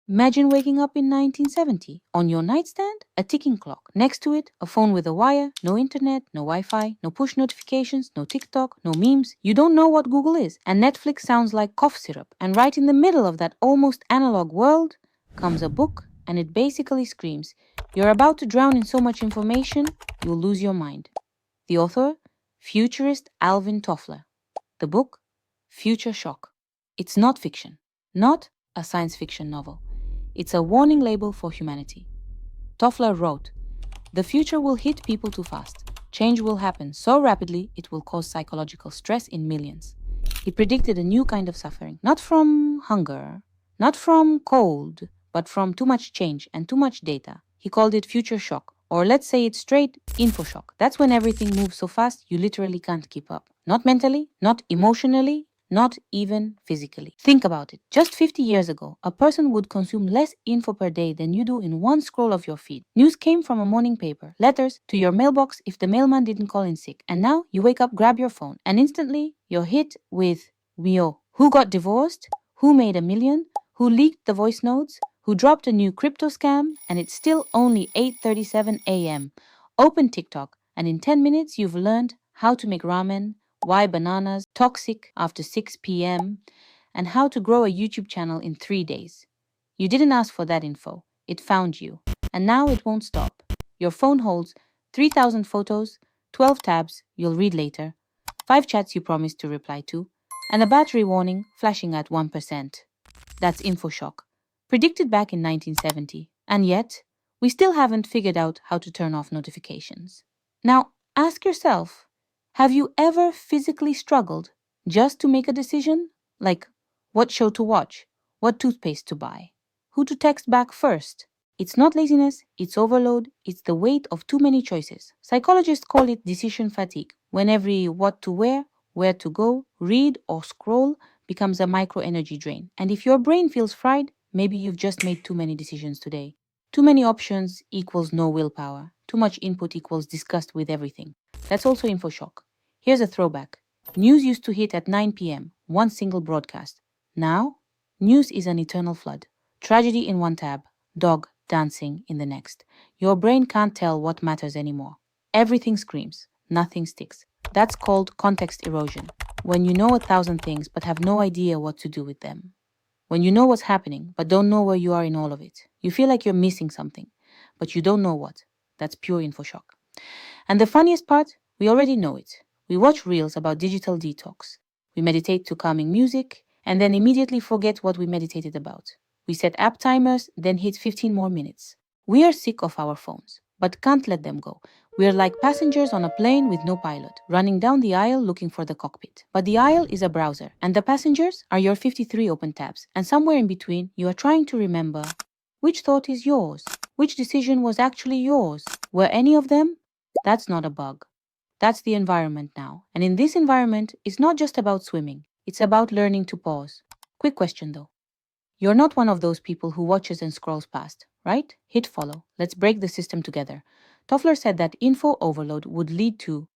Imagine waking up in 1970. On your nightstand, a ticking clock. Next to it, a phone with a wire, no internet, no Wi-Fi, no push notifications, no TikTok, no memes. You don't know what Google is. And Netflix sounds like cough syrup. And right in the middle of that almost analog world comes a book, and it basically screams, you're about to drown in so much information, you'll lose your mind. The author? Futurist Alvin Toffler. The book? Future Shock. It's not fiction, not a science fiction novel. It's a warning label for humanity. Toffler wrote, "The future will hit people too fast. Change will happen so rapidly it will cause psychological stress in millions." He predicted a new kind of suffering, not from hunger, not from cold, but from too much change and too much data. He called it future shock, or let's say it straight, info shock. That's when everything moves so fast you literally can't keep up. Not mentally, not emotionally, not even physically. Think about it. Just 50 years ago, a person would consume less info per day than you do in one scroll of your feed. News came from a morning paper, letters to your mailbox if the mailman didn't call in sick. And now you wake up, grab your phone, and instantly you're hit with who got divorced, who made a million, who leaked the voice notes, who dropped a new crypto scam, and it's still only 8:37 a.m. Open TikTok, and in 10 minutes you've learned how to make ramen, why bananas toxic after 6 p.m., and how to grow a YouTube channel in 3 days. You didn't ask for that info. It found you. And now it won't stop. Your phone holds 3,000 photos, 12 tabs you'll read later, 5 chats you promised to reply to, and a battery warning flashing at 1%. That's InfoShock, predicted back in 1970. And yet, we still haven't figured out how to turn off notifications. Now, ask yourself, have you ever physically struggled just to make a decision? Like, what show to watch, what toothpaste to buy, who to text back first? It's not laziness, it's overload, it's the weight of too many choices. Psychologists call it decision fatigue, when every what to wear, where to go, read, or scroll becomes a micro-energy drain. And if your brain feels fried, maybe you've just made too many decisions today. Too many options equals no willpower. Too much input equals disgust with everything. That's also InfoShock. Here's a throwback. News used to hit at 9 p.m., one single broadcast. Now, news is an eternal flood. Tragedy in one tab, dog dancing in the next. Your brain can't tell what matters anymore. Everything screams, nothing sticks. That's called context erosion, when you know 1,000 things but have no idea what to do with them. When you know what's happening but don't know where you are in all of it. You feel like you're missing something, but you don't know what. That's pure InfoShock. And the funniest part, we already know it. We watch reels about digital detox. We meditate to calming music, and then immediately forget what we meditated about. We set app timers, then hit 15 more minutes. We are sick of our phones, but can't let them go. We are like passengers on a plane with no pilot, running down the aisle looking for the cockpit. But the aisle is a browser, and the passengers are your 53 open tabs. And somewhere in between, you are trying to remember which thought is yours, which decision was actually yours. Were any of them? That's not a bug. That's the environment now. And in this environment, it's not just about swimming. It's about learning to pause. Quick question though. You're not one of those people who watches and scrolls past, right? Hit follow. Let's break the system together. Toffler said that info overload would lead to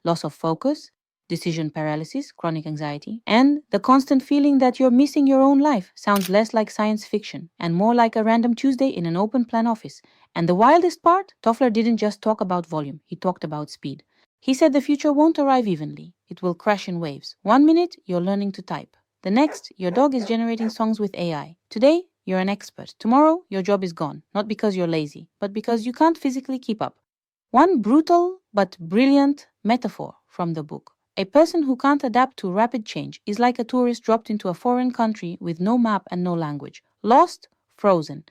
loss of focus, decision paralysis, chronic anxiety, and the constant feeling that you're missing your own life. Sounds less like science fiction and more like a random Tuesday in an open plan office. And the wildest part, Toffler didn't just talk about volume, he talked about speed. He said the future won't arrive evenly. It will crash in waves. 1 minute, you're learning to type. The next, your dog is generating songs with AI. Today, you're an expert. Tomorrow, your job is gone. Not because you're lazy, but because you can't physically keep up. One brutal but brilliant metaphor from the book. A person who can't adapt to rapid change is like a tourist dropped into a foreign country with no map and no language. Lost, frozen.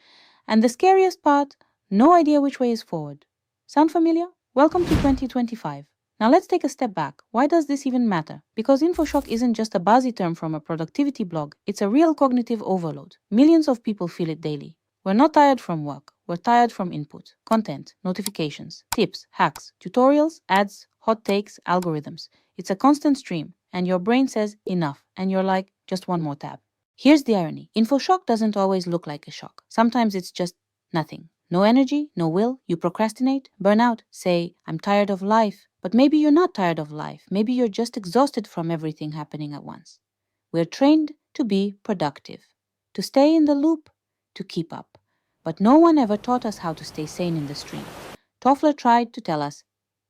And the scariest part, no idea which way is forward. Sound familiar? Welcome to 2025. Now let's take a step back. Why does this even matter? Because InfoShock isn't just a buzzy term from a productivity blog, it's a real cognitive overload. Millions of people feel it daily. We're not tired from work, we're tired from input, content, notifications, tips, hacks, tutorials, ads, hot takes, algorithms. It's a constant stream, and your brain says enough, and you're like, just one more tab. Here's the irony. InfoShock doesn't always look like a shock. Sometimes it's just nothing. No energy, no will, you procrastinate, burn out, say, I'm tired of life. But maybe you're not tired of life. Maybe you're just exhausted from everything happening at once. We're trained to be productive, to stay in the loop, to keep up. But no one ever taught us how to stay sane in the stream. Toffler tried to tell us,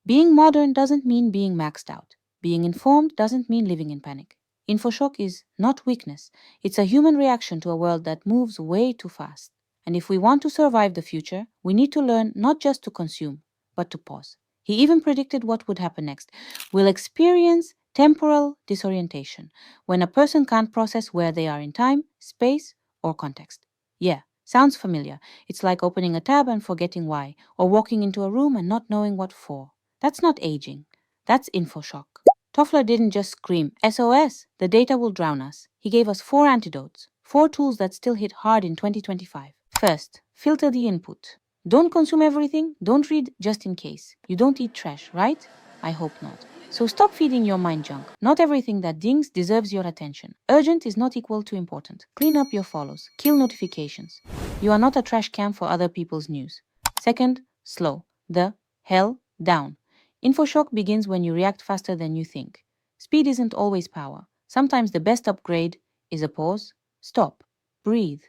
being modern doesn't mean being maxed out. Being informed doesn't mean living in panic. Infoshock is not weakness. It's a human reaction to a world that moves way too fast. And if we want to survive the future, we need to learn not just to consume, but to pause. He even predicted what would happen next. We'll experience temporal disorientation, when a person can't process where they are in time, space, or context. Yeah, sounds familiar. It's like opening a tab and forgetting why, or walking into a room and not knowing what for. That's not aging. That's infoshock. Toffler didn't just scream, SOS, the data will drown us. He gave us 4 antidotes, 4 tools that still hit hard in 2025. First, filter the input. Don't consume everything, don't read just in case. You don't eat trash, right? I hope not. So stop feeding your mind junk. Not everything that dings deserves your attention. Urgent is not equal to important. Clean up your follows. Kill notifications. You are not a trash can for other people's news. Second, slow the hell down. Infoshock begins when you react faster than you think. Speed isn't always power. Sometimes the best upgrade is a pause, stop, breathe.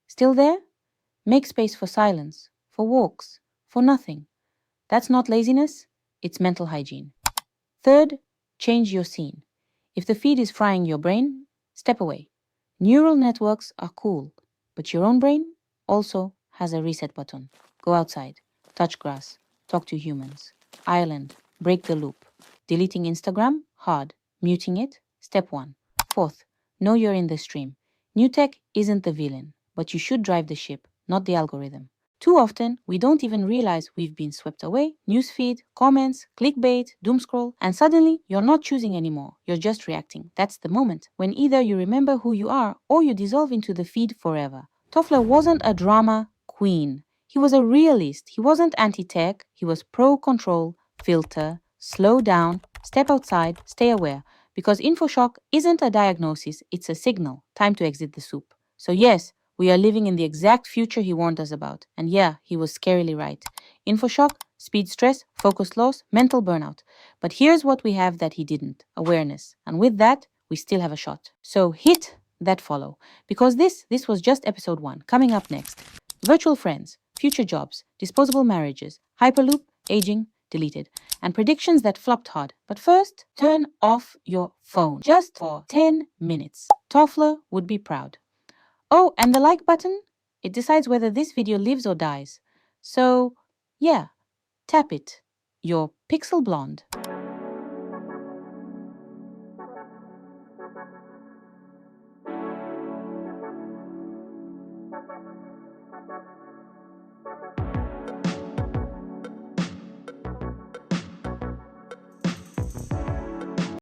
Still there? Make space for silence, for walks, for nothing. That's not laziness, it's mental hygiene. Third, change your scene. If the feed is frying your brain, step away. Neural networks are cool, but your own brain also has a reset button. Go outside, touch grass, talk to humans. Ireland, break the loop. Deleting Instagram, hard. Muting it, step 1. Fourth, know you're in the stream. New tech isn't the villain, but you should drive the ship, not the algorithm. Too often, we don't even realize we've been swept away. Newsfeed, comments, clickbait, doomscroll, and suddenly you're not choosing anymore. You're just reacting. That's the moment when either you remember who you are or you dissolve into the feed forever. Toffler wasn't a drama queen. He was a realist. He wasn't anti-tech. He was pro-control, filter, slow down, step outside, stay aware. Because infoshock isn't a diagnosis, it's a signal. Time to exit the soup. So yes, we are living in the exact future he warned us about. And yeah, he was scarily right. Infoshock, speed stress, focus loss, mental burnout. But here's what we have that he didn't, awareness. And with that, we still have a shot. So hit that follow. Because this was just episode 1. Coming up next, virtual friends, future jobs, disposable marriages, hyperloop, aging, deleted, and predictions that flopped hard. But first, turn off your phone just for 10 minutes. Toffler would be proud. Oh, and the like button? It decides whether this video lives or dies. So, yeah, tap it. You're pixel blonde.